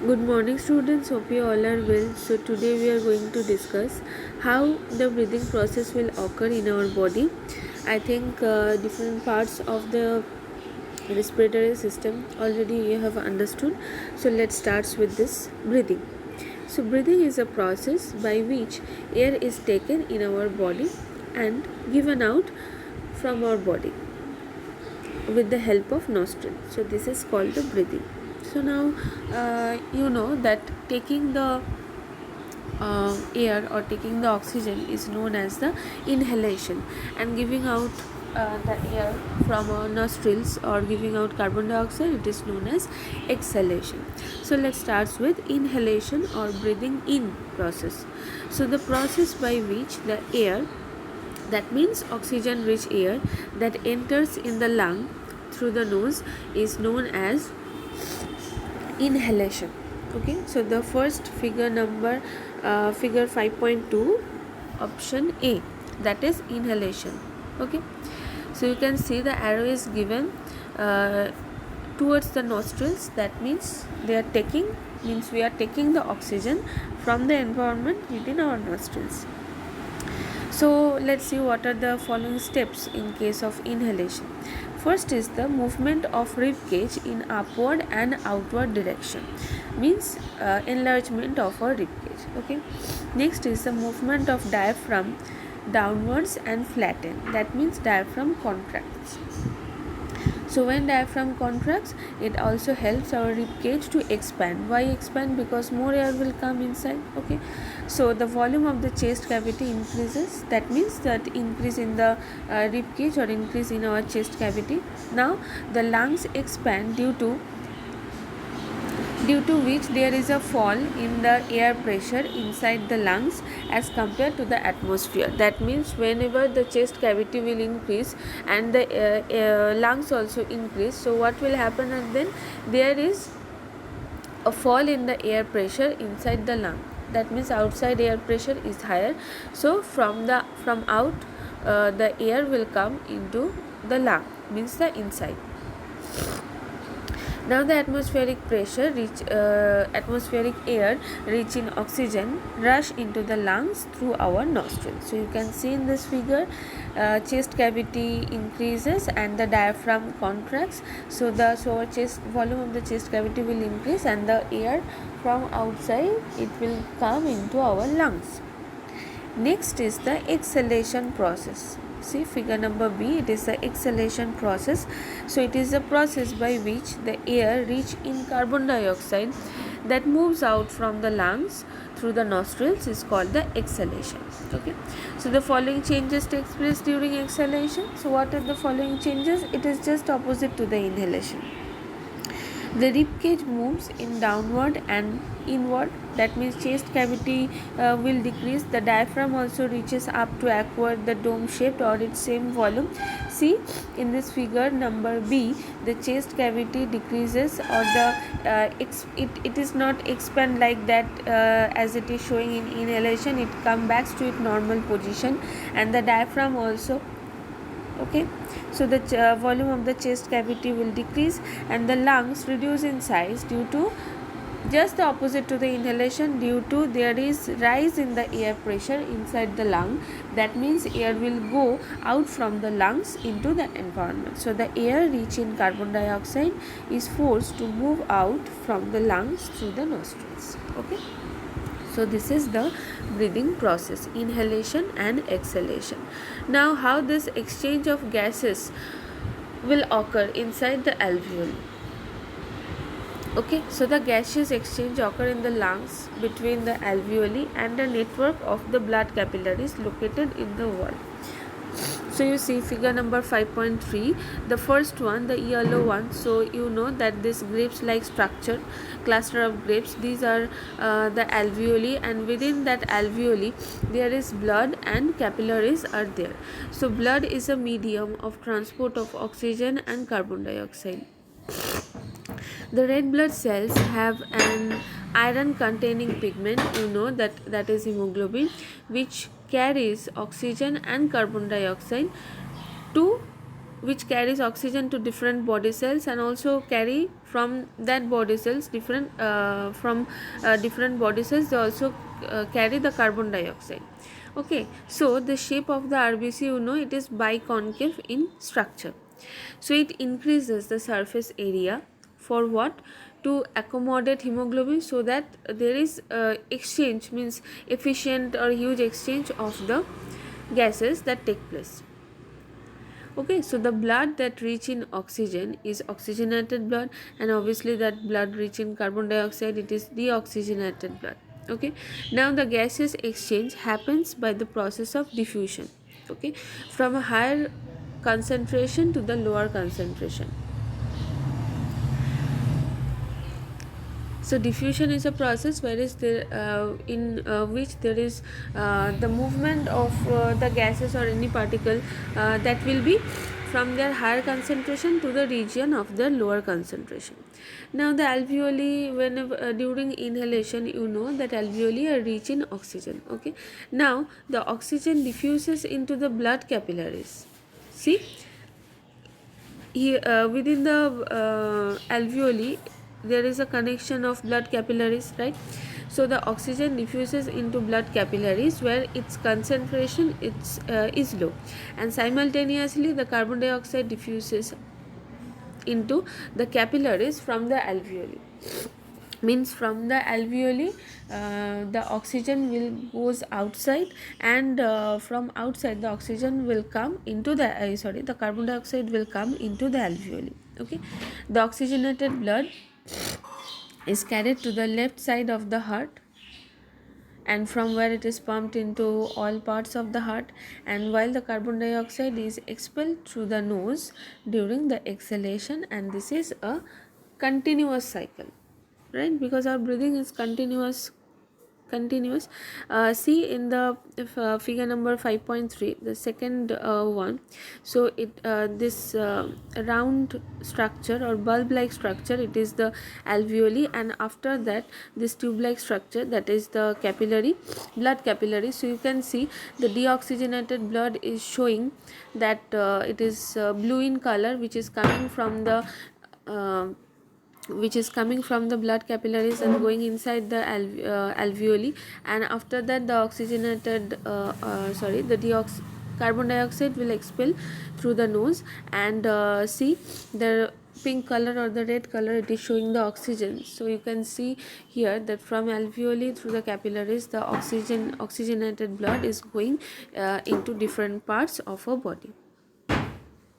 Good morning, students. Hope you all are well. So, today we are going to discuss how the breathing process will occur in our body. I think different parts of the respiratory system already you have understood. So, let's start with this breathing. So, breathing is a process by which air is taken in our body and given out from our body with the help of nostril. So, this is called the breathing. So now you know that taking the air or taking the oxygen is known as the inhalation, and giving out the air from our nostrils or giving out carbon dioxide, it is known as exhalation. So let's start with inhalation or breathing in process. So the process by which the air, that means oxygen rich air, that enters in the lung through the nose is known as inhalation. Okay, so the first figure number figure 5.2, option A, that is inhalation. Okay, so you can see the arrow is given towards the nostrils. That means they are taking, means we are taking the oxygen from the environment within our nostrils. So let's see what are the following steps in case of inhalation. First is the movement of rib cage in upward and outward direction, means enlargement of our rib cage. Okay. Next is the movement of diaphragm downwards and flatten, that means diaphragm contracts. So when diaphragm contracts, it also helps our rib cage to expand. Why expand? Because more air will come inside. Okay, so the volume of the chest cavity increases. That means that increase in the rib cage or increase in our chest cavity. Now the lungs expand due to which there is a fall in the air pressure inside the lungs as compared to the atmosphere. That means whenever the chest cavity will increase and the lungs also increase, so what will happen? And then there is a fall in the air pressure inside the lung. That means outside air pressure is higher, so from out the air will come into the lung, means the inside. Now the atmospheric air rich in oxygen rush into the lungs through our nostrils. So you can see in this figure, chest cavity increases and the diaphragm contracts. So our chest volume of the chest cavity will increase and the air from outside it will come into our lungs. Next is the exhalation process. See figure number B, it is the exhalation process. So it is the process by which the air rich in carbon dioxide that moves out from the lungs through the nostrils is called the exhalation. Okay, so the following changes takes place during exhalation. So what are the following changes? It is just opposite to the inhalation. The rib cage moves in downward and inward, that means chest cavity will decrease. The diaphragm also reaches up to acquire the dome shaped or its same volume. See in this figure number B, the chest cavity decreases, or the it is not expand like that as it is showing in inhalation. It comes back to its normal position, and the diaphragm also. Okay, so the volume of the chest cavity will decrease and the lungs reduce in size due to just the opposite to the inhalation, due to there is rise in the air pressure inside the lung. That means air will go out from the lungs into the environment. So the air rich in carbon dioxide is forced to move out from the lungs through the nostrils. Okay, so this is the breathing process, inhalation and exhalation. Now how this exchange of gases will occur inside the alveoli? Okay, so the gaseous exchange occur in the lungs between the alveoli and the network of the blood capillaries located in the wall. So you see figure number 5.3, the first one, the yellow one. So you know that this grapes like structure, cluster of grapes, these are the alveoli, and within that alveoli there is blood and capillaries are there. So blood is a medium of transport of oxygen and carbon dioxide. The red blood cells have an iron containing pigment, you know that is hemoglobin, which carries oxygen and carbon dioxide to which carries oxygen to different body cells, and also carry from that body cells different body cells, they also carry the carbon dioxide. Okay, so the shape of the RBC, it is biconcave in structure. So it increases the surface area for what? To accommodate hemoglobin, so that there is exchange, means efficient or huge exchange of the gases that take place. Okay, so the blood that rich in oxygen is oxygenated blood, and obviously that blood rich in carbon dioxide, it is deoxygenated blood. Okay, now the gaseous exchange happens by the process of diffusion, okay, from a higher concentration to the lower concentration. So diffusion is a process where is there in which there is the movement of the gases or any particle that will be from their higher concentration to the region of the lower concentration. Now the alveoli, whenever during inhalation, that alveoli are rich in oxygen. Okay, now the oxygen diffuses into the blood capillaries. See, here within the alveoli there is a connection of blood capillaries, right? So the oxygen diffuses into blood capillaries where its concentration is low, and simultaneously the carbon dioxide diffuses into the capillaries from the alveoli. Means from the alveoli the oxygen will goes outside, and from outside the oxygen will come into the the carbon dioxide will come into the alveoli. Okay, the oxygenated blood is carried to the left side of the heart, and from where it is pumped into all parts of the heart, and while the carbon dioxide is expelled through the nose during the exhalation, and this is a continuous cycle, right? Because our breathing is continuous. See in the figure number 5.3, the second one. So it this round structure or bulb like structure, it is the alveoli, and after that this tube like structure, that is the blood capillary. So you can see the deoxygenated blood is showing that it is blue in color, which is coming from the blood capillaries and going inside the alveoli, and after that the carbon dioxide will expel through the nose, and see the pink color or the red color, it is showing the oxygen. So you can see here that from alveoli through the capillaries the oxygenated blood is going into different parts of our body.